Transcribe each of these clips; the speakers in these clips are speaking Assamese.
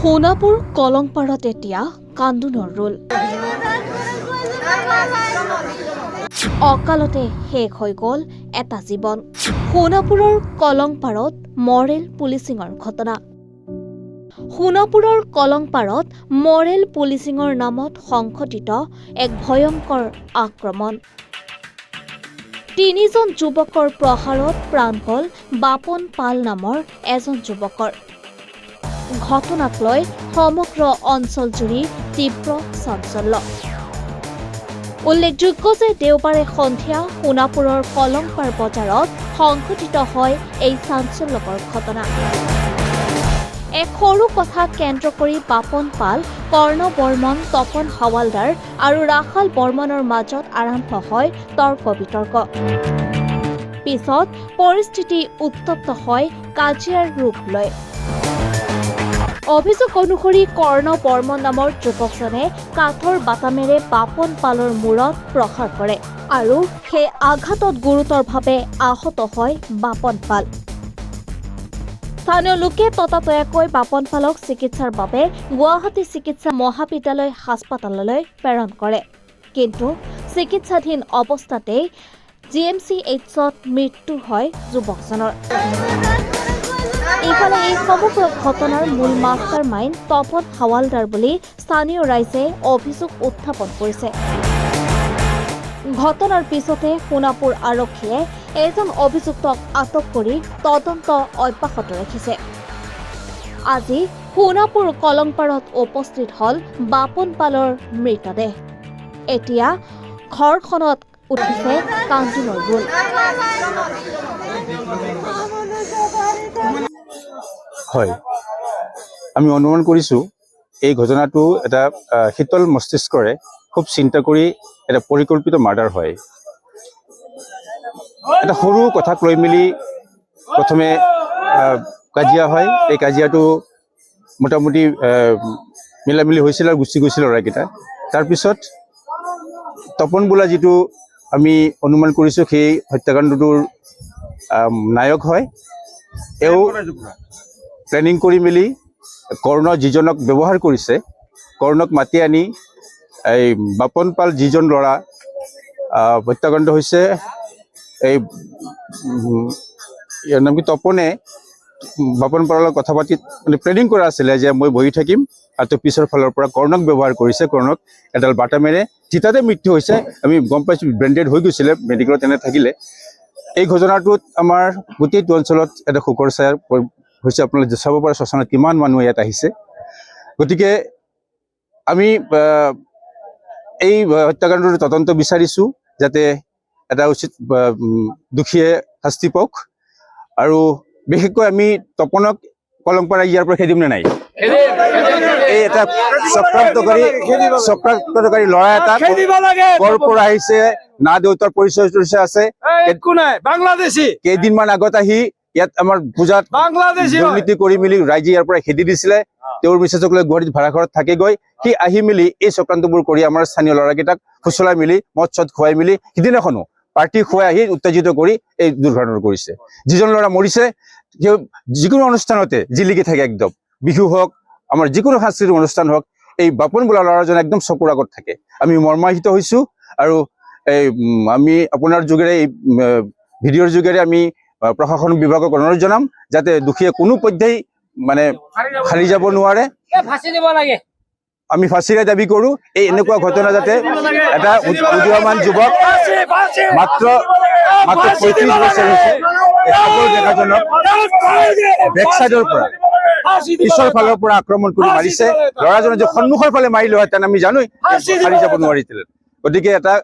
সোণাপুৰ কলংপাৰত এতিয়া কান্দোনৰ ৰোল। অকালতে শেষ হৈ গ'ল এটা জীৱন। সোণাপুৰৰ কলংপাৰত মৰেল পুলিচিঙৰ ঘটনা। সোণাপুৰৰ কলংপাৰত মৰেল পুলিচিঙৰ নামত সংঘটিত এক ভয়ংকৰ আক্ৰমণ। ৩জন যুৱকৰ প্ৰহাৰত প্ৰাণ গ'ল বাপন পাল নামৰ এজন যুৱকৰ। ঘটনাক লৈ সমগ্ৰ অঞ্চলজুৰি তীব্ৰ চাঞ্চল্য। উল্লেখযোগ্য যে দেওবাৰে সন্ধিয়া সোণাপুৰৰ কলংপাৰ বজাৰত সংঘটিত হয় এই চাঞ্চল্যকৰ ঘটনা। এক সৰু কথা কেন্দ্ৰ কৰি বাপন পাল, কৰ্ণ বৰ্মন, তপন হাৱালদাৰ আৰু ৰাখাল বৰ্মনৰ মাজত আৰম্ভ হয় তৰ্ক বিতৰ্ক। পিছত পৰিস্থিতি উত্তপ্ত হয় কাজিয়াৰ ৰূপ লয়। অভিযোগ অনুসৰি কৰ্ণ বৰ্মন নামৰ যুৱকজনে কাঠৰ বাটামেৰে বাপন পালৰ মূৰত প্ৰহাৰ কৰে আৰু সেই আঘাতত গুৰুতৰভাৱে আহত হয় বাপন পাল। স্থানীয় লোকে ততাতৈয়াকৈ বাপন পালক চিকিৎসাৰ বাবে গুৱাহাটী চিকিৎসা মহাবিদ্যালয় হাস্পতাললৈ প্ৰেৰণ কৰে। কিন্তু চিকিৎসাধীন অৱস্থাতেই GMCHত মৃত্যু হয় যুৱকজনৰ। ইফালে এই সমগ্ৰ ঘটনাৰ মূল মাষ্টাৰ মাইণ্ড তপন হাৱালদাৰ বুলি স্থানীয় ৰাইজে অভিযোগ উত্থাপন কৰিছে। ঘটনাৰ পিছতে সোণাপুৰ আৰক্ষীয়ে এজন অভিযুক্তক আটক কৰি তদন্ত অব্যাহত ৰাখিছে। আজি সোণাপুৰ কলংপাৰত উপস্থিত হ'ল বাপন পালৰ মৃতদেহ। এতিয়া ঘৰখনত উঠিছে কান্দোনৰ ৰোল। হয়, আমি অনুমান কৰিছোঁ এই ঘটনাটো এটা শীতল মস্তিষ্কৰে খুব চিন্তা কৰি এটা পৰিকল্পিত মাৰ্ডাৰ হয়। এটা সৰু কথাক লৈ মেলি প্ৰথমে কাজিয়া হয়। এই কাজিয়াটো মোটামুটি মিলামিলি হৈছিল আৰু গুচি গৈছিল ল'ৰাকেইটা। তাৰপিছত তপন বোলা যিটো আমি অনুমান কৰিছোঁ সেই হত্যাকাণ্ডটোৰ নায়ক হয়। এওঁ প্লেনিং কৰি মেলি কৰ্ণ যিজনক ব্যৱহাৰ কৰিছে, কৰ্ণক মাতি আনি এই বাপন পাল যিজন ল'ৰা হত্যাকাণ্ড হৈছে, এই ইয়াৰ নাম কি তপনে বাপন পালৰ কথা পাতি মানে প্লেনিং কৰা আছিলে যে মই বহি থাকিম আৰু পিছৰ ফালৰ পৰা কৰ্ণক ব্যৱহাৰ কৰিছে। কৰ্ণক এডাল বাটামেৰে থিতাতে মৃত্যু হৈছে। আমি গম পাইছোঁ ব্ৰেণ্ডেড হৈ গৈছিলে, মেডিকেলত এনে থাকিলে। এই ঘটনাটোত আমাৰ গোটেইটো অঞ্চলত এটা শোকৰ ছায়া হৈছে। আপোনালোকে চাব পাৰে শ্মশানত কিমান মানুহ ইয়াত আহিছে। গতিকে আমি এই হত্যাকাণ্ডৰ তদন্ত বিচাৰিছোঁ যাতে এটা উচিত দোষীয়ে শাস্তি পাওক। আৰু বিশেষকৈ আমি তপনক কলংপাৰা ইয়াৰ পৰা খেদিম নে নাই? এই এটা চক্ৰান্তকাৰী ল'ৰা এটা কৰ পৰা আহিছে, না দেউতাৰ পৰিচয় আছে। কেইদিনমান আগত আহি ইয়াত আমাৰ পূজাত দুৰ্নীতি কৰি মেলি ৰাইজে ইয়াৰ পৰা খেদি দিছিলে। তেওঁৰ মিছেছক লৈ গুৱাহাটীত ভাড়াঘৰত থাকেগৈ। সি আহি মেলি এই চক্ৰান্তবোৰ কৰি আমাৰ স্থানীয় ল'ৰাকেইটাক ফুচলাই মেলি মদ চদ খুৱাই মেলি সিদিনাখনো পাৰ্টি খুৱাই আহি উত্তেজিত কৰি এই দুৰ্ঘটনা কৰিছে। যিজন ল'ৰা মৰিছে তেওঁ যিকোনো অনুষ্ঠানতে জিলিকি থাকে, একদম বিহু হওক, আমাৰ যিকোনো সাংস্কৃতিক অনুষ্ঠান হওক, এই বাপন বোলা ল'ৰাজন একদম চকুৰ আগত থাকে। আমি মৰ্মাহিত হৈছোঁ আৰু আমি আপোনাৰ যোগেৰে এই ভিডিঅ'ৰ যোগেৰে আমি প্ৰশাসন বিভাগক অনুৰোধ জনাম যাতে দোষীয়ে কোনো পধ্যেই মানে হাৰি যাব নোৱাৰে। আমি ফাঁচিৰে দাবী কৰোঁ। এই এনেকুৱা ঘটনা যাতে এটা উদীয়মান যুৱক মাত্ৰ ৩৫ বছৰ হৈছে, ডেকাজনক বেক চাইডৰ পৰা পিছৰ ফালৰ পৰা আক্ৰমণ কৰি মাৰিছে। ল'ৰাজনে যে সন্মুখৰ ফালে মাৰিলেহেঁতেন আমি জানোৱেই হাৰি যাব নোৱাৰিছিলে। গতিকে এটা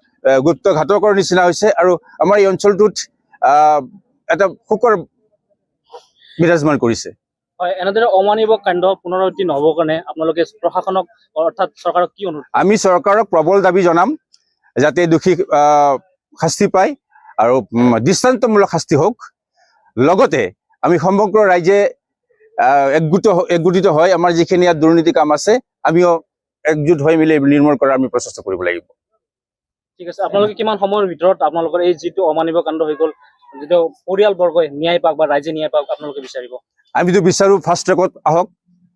গুপ্ত ঘাতকৰ নিচিনা হৈছে আৰু আমাৰ এই অঞ্চলটোত এটা শোকৰ বিৰাজমান কৰিছে। হয়, এনেদৰে অমানৱিক কাণ্ড পুনৰাবৃত্তি নহ'বৰ কাৰণে আপোনালোকে প্ৰশাসনক অৰ্থাৎ চৰকাৰক কি অনুৰোধ? আমি চৰকাৰক প্ৰবল দাবী জনাম যাতে দোষী শাস্তি পায় আৰু দৃষ্টান্তমূলক শাস্তি হওক। লগতে আমি সমগ্ৰ ৰাইজে একগোটিত হৈ আমাৰ যিখিনি ইয়াত দুৰ্নীতি কাম আছে আমিও একজোট হৈ মেলি নিৰ্মূল কৰাৰ আমি প্ৰচেষ্টা কৰিব লাগিব। ঠিক আছে, আপোনালোকে কিমান সময়ৰ ভিতৰত আপোনালোকৰ এই যিটো অমানৱিক কাণ্ড হৈ গ'ল, যিটো পৰিয়ালবৰ্গই ন্যায় পাওক বা ৰাইজে ন্যায় পাওক আপোনালোকে বিচাৰিব? আমিতো বিচাৰোঁ ফাষ্ট ট্ৰেকত আহক,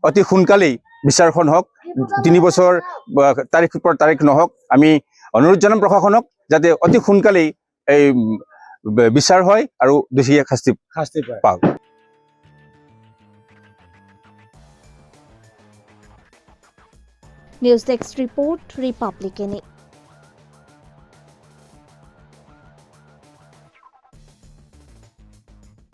অতি সোনকালেই বিচাৰখন হওক 3 বছৰ তাৰিখৰ পৰা তাৰিখ নহওক আমি অনুৰোধ জনাম প্ৰশাসনক যাতে অতি সোনকালেই এই বিচাৰ হয় আৰু দোষীয়ে শাস্তি পাওক। News desk report Republic any.